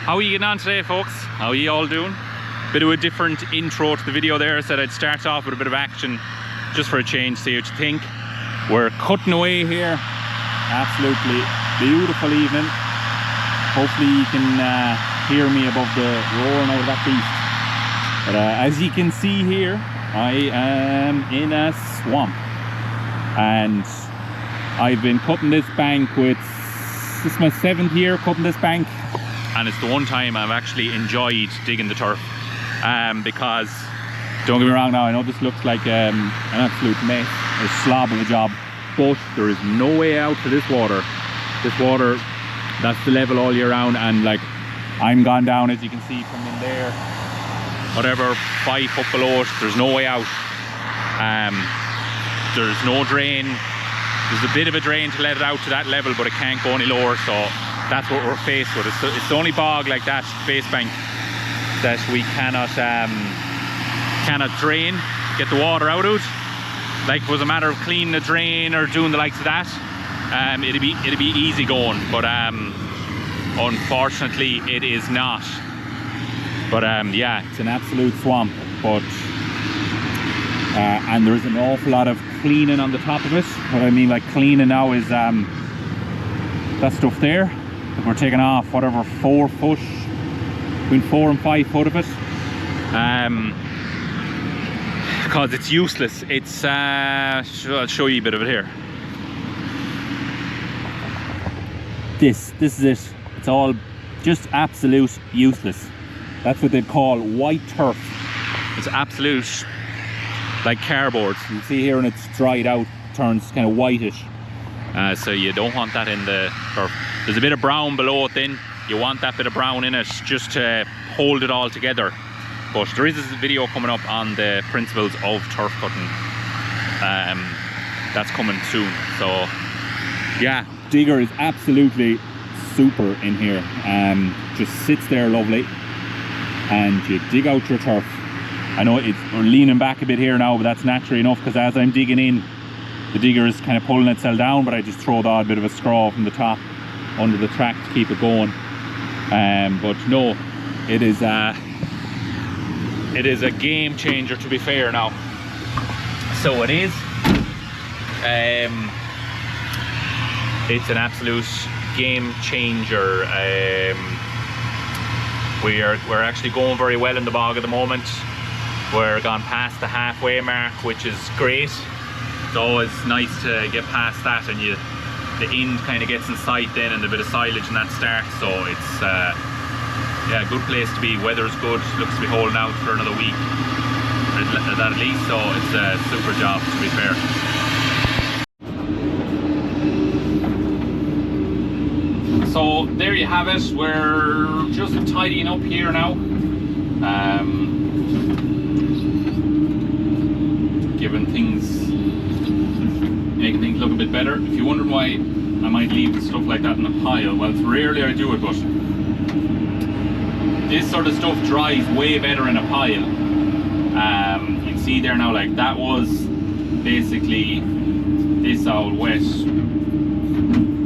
How are you getting on today, folks? How are you all doing? Bit of a different intro to the video there. I said I'd start off with a bit of action just for a change, see what you think. We're cutting away here. Absolutely beautiful evening. Hopefully you can hear me above the roaring out of that beast. But as you can see here, I am in a swamp. And I've been cutting this bank with, this is my 7th year cutting this bank. And it's the one time I've actually enjoyed digging the turf. Because, don't get me wrong now, I know this looks like an absolute mess, a slob of a job, but there is no way out to this water. This water, that's the level all year round, and like, I'm gone down, as you can see from in there, whatever, 5 foot below it, there's no way out. There's no drain. There's a bit of a drain to let it out to that level, but it can't go any lower, so that's what we're faced with. It's the only bog like that, base bank, that we cannot drain, get the water out of. Like, it was a matter of cleaning the drain or doing the likes of that, it'd be easy going, but unfortunately it is not. But yeah, it's an absolute swamp, but and there's an awful lot of cleaning on the top of it. What I mean by cleaning now is that stuff there that we're taking off, whatever, 4 foot, between 4 and 5 foot of it, because it's useless. It's I'll show you a bit of it here. This is it. It's all just absolute useless. That's what they'd call white turf. It's absolute, like cardboard. You can see here when it's dried out, it turns kind of whitish. So you don't want that in the turf. There's a bit of brown below it then. You want that bit of brown in it just to hold it all together. But there is a video coming up on the principles of turf cutting. That's coming soon. So yeah, digger is absolutely super in here. Just sits there lovely, and you dig out your turf. I know we're leaning back a bit here now, but that's naturally enough, because as I'm digging in, the digger is kind of pulling itself down, but I just throw the odd bit of a straw from the top under the track to keep it going. But no, it is a game changer, to be fair now. So it is. It's an absolute game changer. We're actually going very well in the bog at the moment. We're gone past the halfway mark, which is great. It's always nice to get past that, and the end kind of gets in sight then, and a bit of silage and that starts. So it's yeah, a good place to be. Weather's good, looks to be holding out for another week, at least. So it's a super job, to be fair. So there you have it. We're just tidying up here now. Making things look a bit better. If you're wondering why I might leave stuff like that in a pile, well, it's rarely I do it, but this sort of stuff dries way better in a pile. You can see there now, like, that was basically this old wet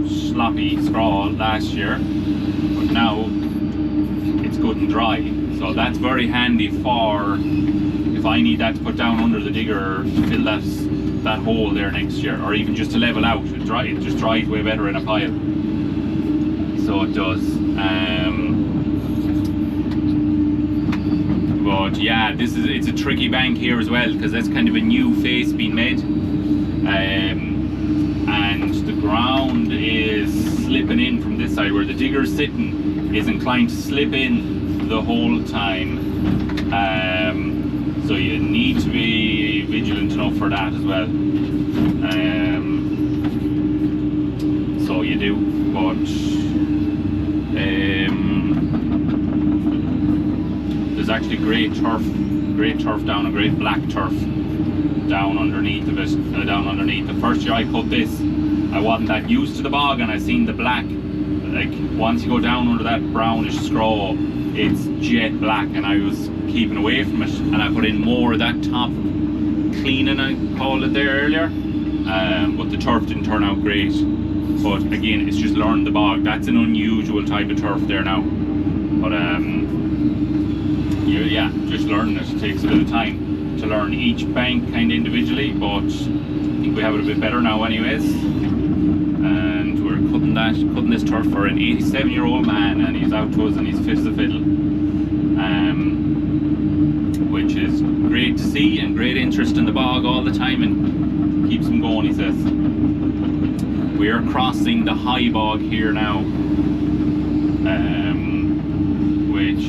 sloppy straw last year, but now it's good and dry. So that's very handy for if I need that to put down under the digger to fill that hole there next year, or even just to level out. It just dries way better in a pile. So it does. But yeah, it's a tricky bank here as well, because that's kind of a new face being made. And the ground is slipping in from this side, where the digger's sitting is inclined to slip in the whole time. So you need to be vigilant enough for that as well. So you do, but there's actually great turf down, a great black turf down underneath of it, down underneath. The first year I cut this, I wasn't that used to the bog, and I seen the black. Like, once you go down under that brownish straw, it's jet black, and I was keeping away from it, and I put in more of that top cleaning, I called it there earlier, but the turf didn't turn out great. But again, it's just learned the bog. That's an unusual type of turf there now. But yeah, just learning it takes a bit of time to learn each bank kind of individually, but I think we have it a bit better now anyways. And we're cutting this turf for an 87-year-old man, and he's out to us and he's fit as a fiddle, which is great to see, and great interest in the bog all the time, and keeps him going, he says. We are crossing the high bog here now, which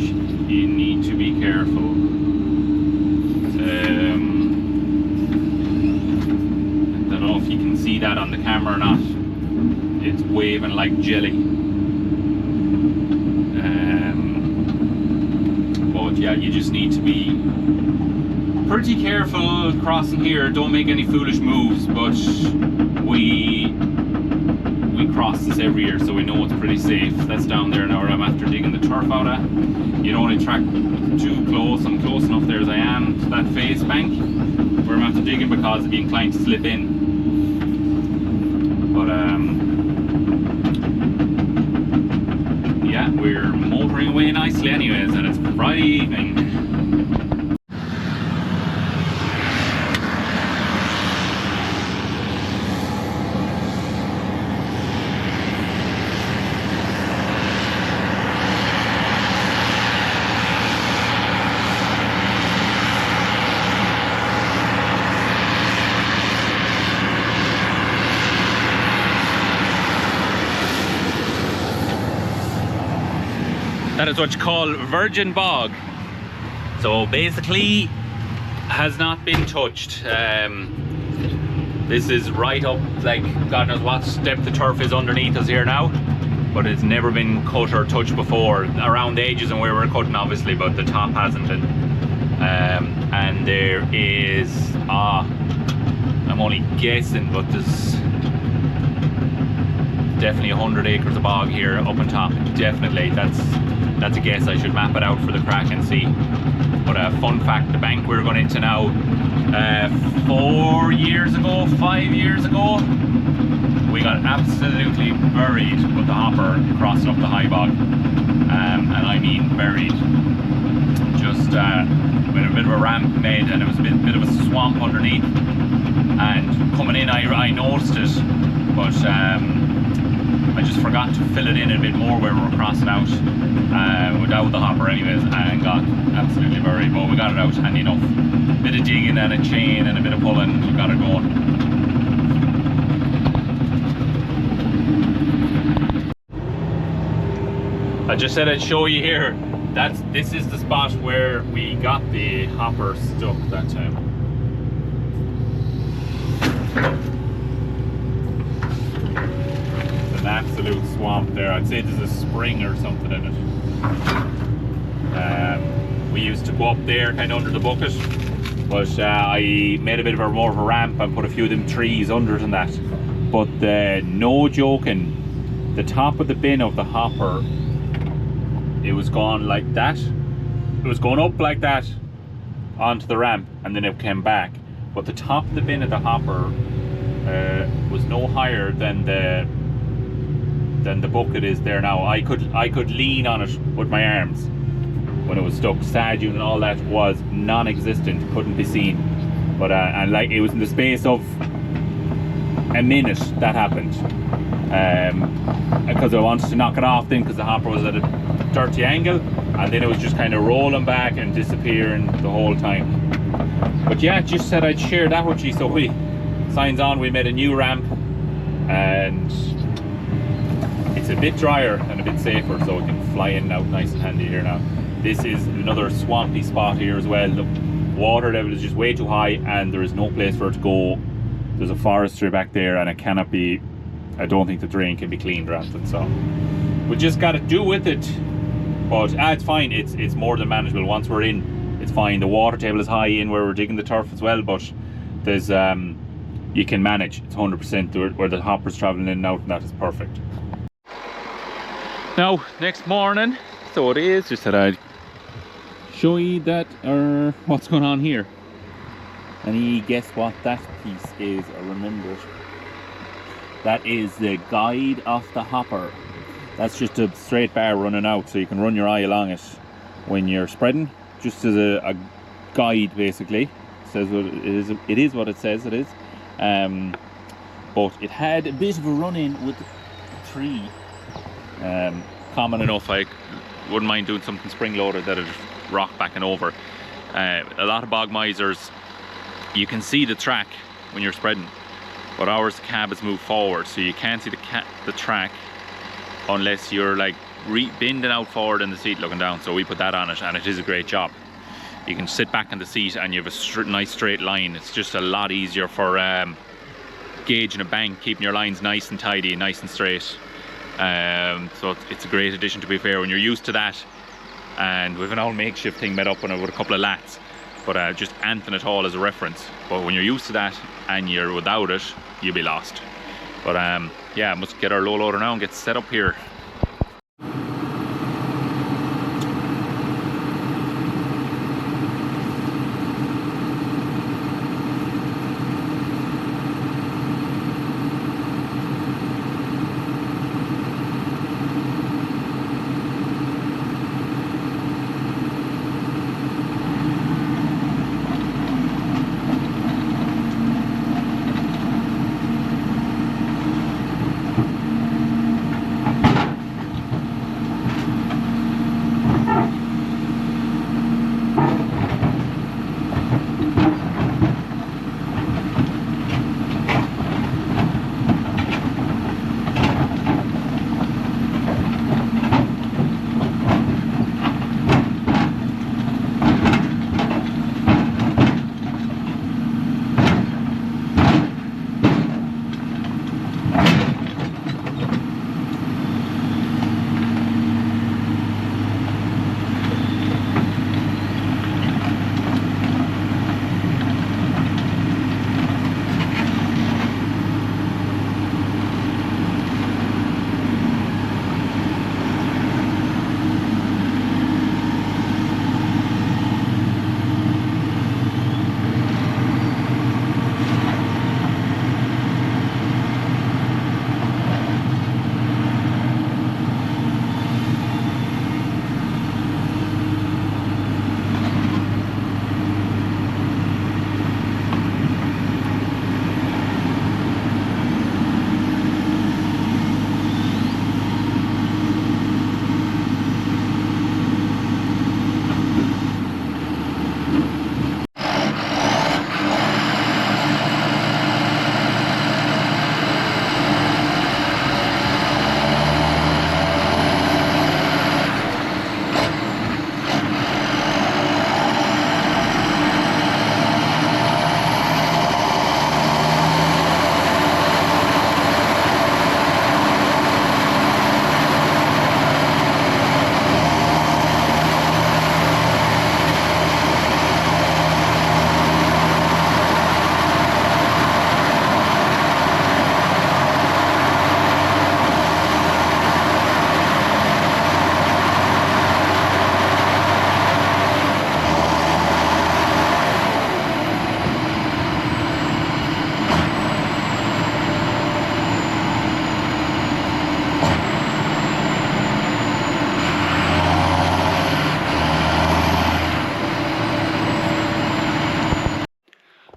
you need to be careful. I don't know if you can see that on the camera or not. It's waving like jelly. But yeah, you just need to be pretty careful crossing here. Don't make any foolish moves, but we cross this every year, so we know it's pretty safe. That's down there now where I'm after digging the turf out of. You don't want to track too close. I'm close enough there as I am to that face bank where I'm after digging, because I'd be inclined to slip in. But yeah, we're motoring away nicely anyways, and it's Friday evening. That is what you call virgin bog. So basically has not been touched. This is right up, like, God knows what depth the turf is underneath us here now, but it's never been cut or touched before. Around the edges and where we're cutting obviously, but the top hasn't been. And there is, I'm only guessing, but there's definitely 100 acres of bog here up on top. Definitely, that's a guess. I should map it out for the crack and see. But a fun fact, the bank we're going into now, 5 years ago, we got absolutely buried with the hopper crossing up the high bog. And I mean buried. Just with a bit of a ramp made, and it was a bit of a swamp underneath. And coming in, I noticed it, but I just forgot to fill it in a bit more where we were crossing out without the hopper anyways, and got absolutely buried. But we got it out handy enough. Bit of digging and a chain and a bit of pulling, we got it going. I just said I'd show you here. This is the spot where we got the hopper stuck that time. An absolute swamp there. I'd say there's a spring or something in it. We used to go up there kind of under the bucket, but I made a bit of more of a ramp and put a few of them trees under it and that. But no joking, the top of the bin of the hopper, it was gone like that. It was going up like that onto the ramp, and then it came back. But the top of the bin of the hopper was no higher than the bucket is there now. I could lean on it with my arms when it was stuck. Sad unit and all that was non-existent, couldn't be seen. But and like, it was in the space of a minute that happened, because I wanted to knock it off then, because the hopper was at a dirty angle, and then it was just kind of rolling back and disappearing the whole time. But yeah, just said I'd share that with you. So we signs on, we made a new ramp, and it's a bit drier and a bit safer, so it can fly in and out nice and handy here now. This is another swampy spot here as well. The water level is just way too high, and there is no place for it to go. There's a forestry back there, and it cannot be, I don't think the drain can be cleaned or anything, so we just got to do with it. But it's fine, it's more than manageable. Once we're in, it's fine. The water table is high in where we're digging the turf as well, but there's you can manage. It's 100% where the hopper's traveling in and out, and that is perfect. Now, next morning, so it is, just said I'd show you that, or what's going on here. Any guess what that piece is, or remember it? That is the guide of the hopper. That's just a straight bar running out, so you can run your eye along it when you're spreading, just as a guide basically. It says what it is what it says it is. But it had a bit of a run-in with the tree. Common enough, I wouldn't mind doing something spring-loaded that'd rock back and over. A lot of bog misers, you can see the track when you're spreading, but ours, the cab has moved forward, so you can't see the track unless you're like bending out forward in the seat looking down. So we put that on it, and it is a great job. You can sit back in the seat and you have a nice straight line. It's just a lot easier for gauging a bank, keeping your lines nice and tidy, nice and straight. So it's a great addition, to be fair, when you're used to that. And we've an old makeshift thing made up with a couple of lats, but just anything at all as a reference. But when you're used to that and you're without it, you'll be lost. But yeah, I must get our low loader now and get set up here.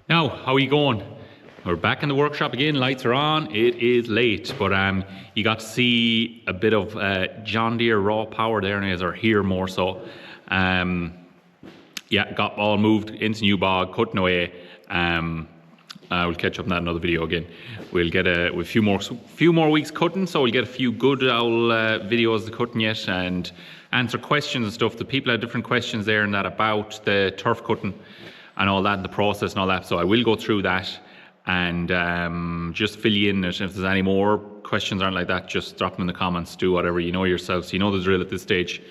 Now, how are you going? We're back in the workshop again, lights are on, it is late, but you got to see a bit of John Deere raw power there, and or here more so. Yeah, got all moved into new bog, cutting away. We'll catch up on that in another video again. We'll get a few more weeks cutting, so we'll get a few good old videos of cutting yet, and answer questions and stuff. The people had different questions there and that about the turf cutting and all that, the process and all that. So I will go through that and just fill you in. If there's any more questions aren't like that, just drop them in the comments. Do whatever, you know yourself, so you know the drill at this stage.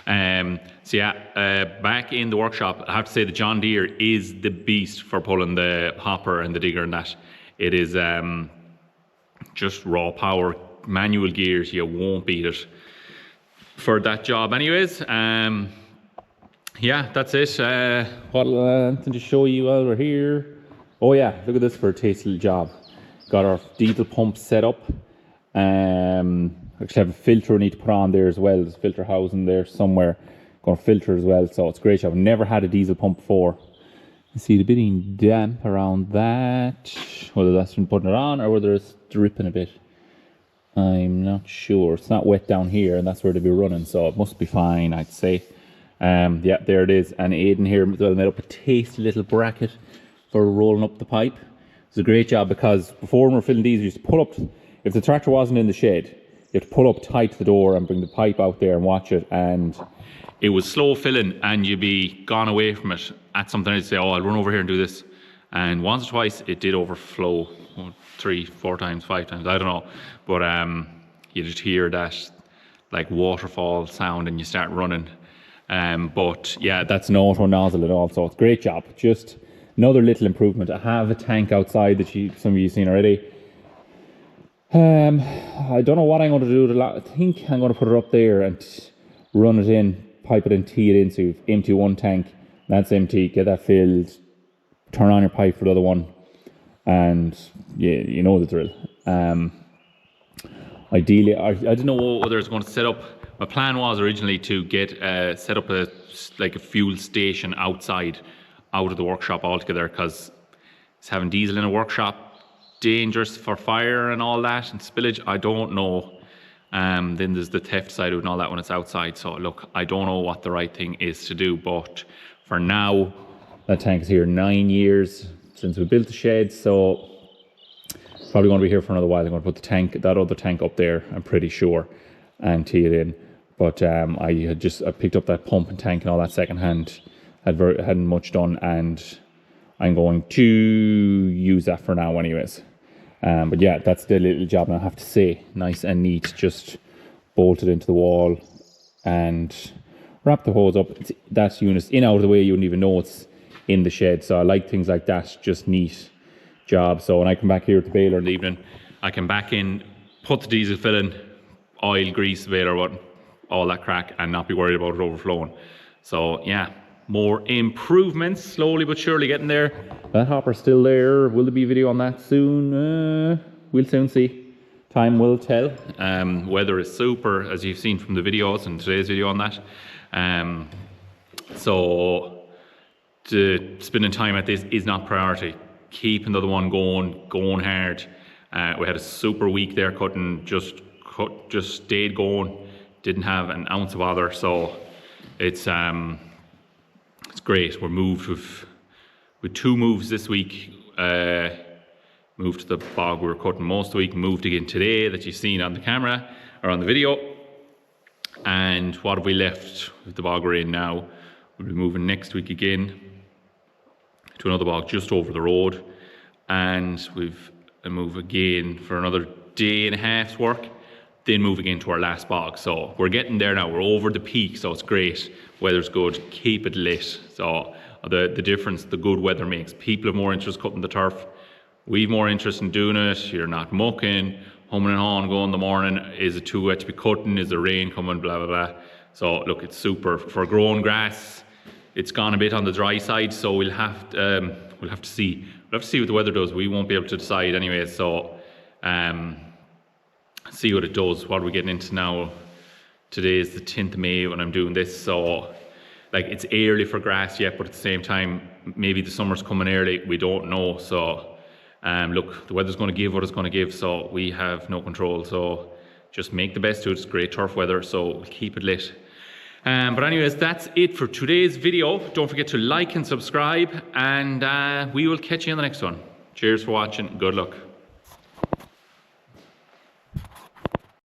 So yeah, back in the workshop, I have to say the John Deere is the beast for pulling the hopper and the digger and that. It is just raw power, manual gears, you won't beat it for that job anyways. Yeah, that's it. What anything to show you while we're here? Oh yeah, look at this for a tasty little job. Got our diesel pump set up. I actually have a filter I need to put on there as well. There's a filter housing there somewhere. Going to filter as well, so it's a great job. I've never had a diesel pump before. You see the bitting damp around that. Whether that's from putting it on or whether it's dripping a bit, I'm not sure. It's not wet down here, and that's where they'll be running, so it must be fine, I'd say. Yeah, there it is. And Aidan here made up a tasty little bracket for rolling up the pipe. It's a great job, because before when we're filling these, you used to pull up. If the tractor wasn't in the shed, you have to pull up tight to the door and bring the pipe out there and watch it. And it was slow filling, and you'd be gone away from it at something. I'd say, oh, I'll run over here and do this. And once or twice, it did overflow. 3, 4 times, 5 times, I don't know. But you just hear that like waterfall sound and you start running. But yeah, that's an auto nozzle and all, so it's a great job. Just another little improvement. I have a tank outside that some of you have seen already. I don't know what I'm going to do. I think I'm going to put it up there and run it in, pipe it and tee it in. So you've empty one tank, that's empty, get that filled, turn on your pipe for the other one, and yeah, you know the drill. Ideally, I didn't know whether I was going to set up. My plan was originally to get set up a fuel station outside, out of the workshop altogether, because it's having diesel in a workshop, dangerous for fire and all that and spillage. I don't know. Then there's the theft side of it and all that when it's outside. So look, I don't know what the right thing is to do, but for now, that tank is here 9 years since we built the shed, so probably going to be here for another while. I'm going to put that other tank up there, I'm pretty sure, and tee it in. But I picked up that pump and tank and all that second hand. Hadn't much done, and I'm going to use that for now anyways. But yeah, that's the little job, and I have to say, nice and neat. Just bolted into the wall and wrap the hose up. That unit's in out of the way, you wouldn't even know it's in the shed. So I like things like that, just neat job. So when I come back here to baler in the evening, I can back in, put the diesel fill in, oil, grease the baler, all that crack, and not be worried about it overflowing. So yeah, more improvements, slowly but surely getting there. That hopper's still there. Will there be a video on that soon? We'll soon see. Time will tell. Weather is super, as you've seen from the videos and today's video on that. So spending time at this is not priority. Keeping the other one going hard. We had a super week there, just stayed going. Didn't have an ounce of bother, so it's great. We're moved with 2 moves this week. Moved to the bog we were cutting most of the week, moved again today that you've seen on the camera or on the video. And what have we left with the bog we're in now? We'll be moving next week again to another bog just over the road, and we've a move again for another day and a half's work, then move again to our last bog. So we're getting there now. We're over the peak, so it's great. Weather's good. Keep it lit. So the difference the good weather makes. People have more interest cutting the turf. We've more interest in doing it. You're not mucking, humming and hawing, going in the morning. Is it too wet to be cutting? Is the rain coming? Blah blah blah. So look, it's super for growing grass. It's gone a bit on the dry side, so we'll have to see. We'll have to see what the weather does. We won't be able to decide anyway. So see what it does. What are we getting into now? Today is the 10th of May when I'm doing this, so like it's early for grass yet, but at the same time, maybe the summer's coming early. We don't know. So look, the weather's going to give what it's going to give, so we have no control. So just make the best of it. It's great turf weather, so we'll keep it lit. But anyways, that's it for today's video. Don't forget to like and subscribe, and we will catch you in the next one. Cheers for watching. Good luck.